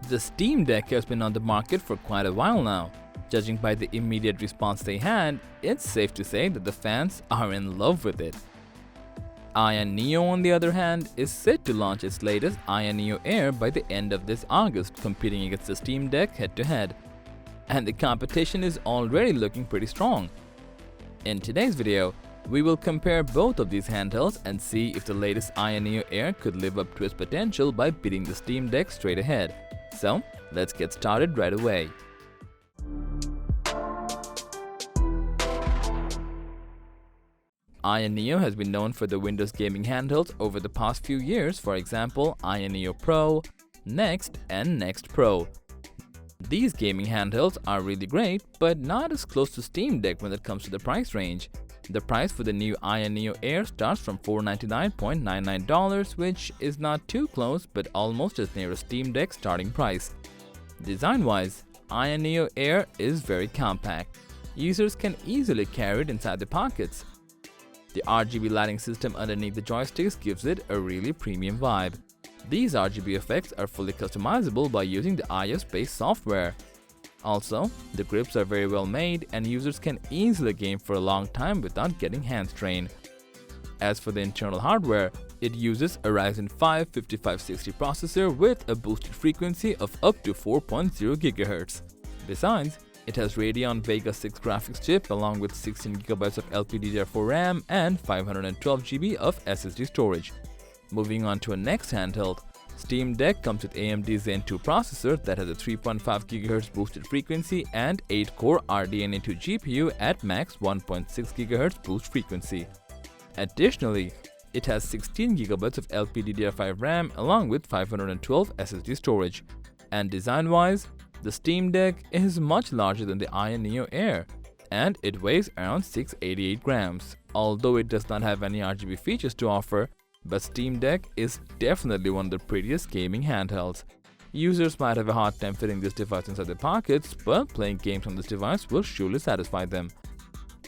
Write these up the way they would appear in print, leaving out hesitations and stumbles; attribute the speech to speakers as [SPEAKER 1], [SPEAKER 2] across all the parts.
[SPEAKER 1] The Steam Deck has been on the market for quite a while now. Judging by the immediate response they had, it's safe to say that the fans are in love with it. AYANEO, on the other hand, is set to launch its latest AYANEO Air by the end of this August, competing against the Steam Deck head-to-head. And the competition is already looking pretty strong. In today's video, we will compare both of these handhelds and see if the latest AYANEO Air could live up to its potential by beating the Steam Deck straight ahead. So, let's get started right away. AYANEO has been known for the Windows gaming handhelds over the past few years, for example, AYANEO-Pro, Next, and Next Pro. These gaming handhelds are really great, but not as close to Steam Deck when it comes to the price range. The price for the new AYANEO Air starts from $499.99, which is not too close but almost as near a Steam Deck starting price. Design-wise, AYANEO Air is very compact. Users can easily carry it inside their pockets. The RGB lighting system underneath the joysticks gives it a really premium vibe. These RGB effects are fully customizable by using the iOS-based software. Also, the grips are very well made and users can easily game for a long time without getting hand strain. As for the internal hardware, it uses a Ryzen 5 5560 processor with a boosted frequency of up to 4.0 GHz. Besides, it has Radeon Vega 6 graphics chip along with 16GB of LPDDR4 RAM and 512GB of SSD storage. Moving on to a next handheld, Steam Deck comes with AMD Zen 2 processor that has a 3.5 GHz boosted frequency and 8-core RDNA2 GPU at max 1.6 GHz boost frequency. Additionally, it has 16GB of LPDDR5 RAM along with 512 SSD storage. And design-wise, the Steam Deck is much larger than the AYANEO Air, and it weighs around 688 grams. Although it does not have any RGB features to offer, but Steam Deck is definitely one of the prettiest gaming handhelds. Users might have a hard time fitting this device inside their pockets, but playing games on this device will surely satisfy them.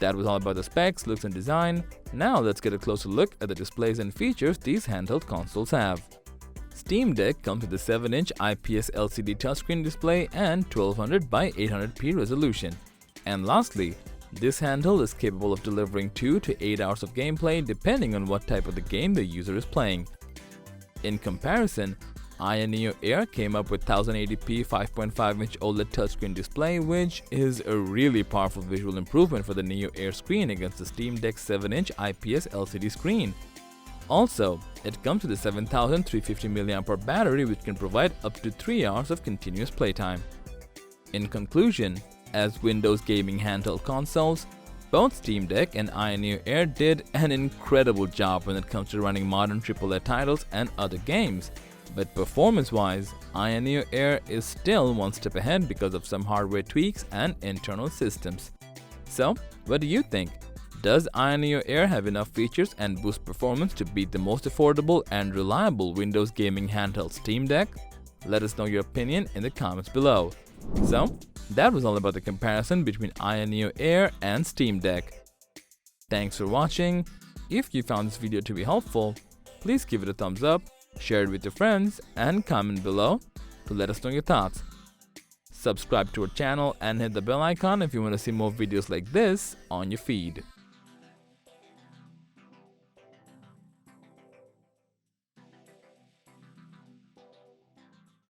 [SPEAKER 1] That was all about the specs, looks and design. Now let's get a closer look at the displays and features these handheld consoles have. Steam Deck comes with a 7-inch IPS LCD touchscreen display and 1200 by 800p resolution. And lastly, this handheld is capable of delivering 2 to 8 hours of gameplay depending on what type of the game the user is playing. In comparison, AYANEO Air came up with 1080p 5.5-inch OLED touchscreen display, which is a really powerful visual improvement for the Neo Air screen against the Steam Deck's 7-inch IPS LCD screen. Also, it comes with a 7350 mAh battery which can provide up to 3 hours of continuous playtime. In conclusion, as Windows gaming handheld consoles, both Steam Deck and AYANEO Air did an incredible job when it comes to running modern AAA titles and other games. But performance-wise, AYANEO Air is still one step ahead because of some hardware tweaks and internal systems. So, what do you think? Does AYANEO Air have enough features and boost performance to beat the most affordable and reliable Windows gaming handheld Steam Deck? Let us know your opinion in the comments below. So, that was all about the comparison between AYANEO Air and Steam Deck. Thanks for watching. If you found this video to be helpful, please give it a thumbs up, share it with your friends, and comment below to let us know your thoughts. Subscribe to our channel and hit the bell icon if you want to see more videos like this on your feed.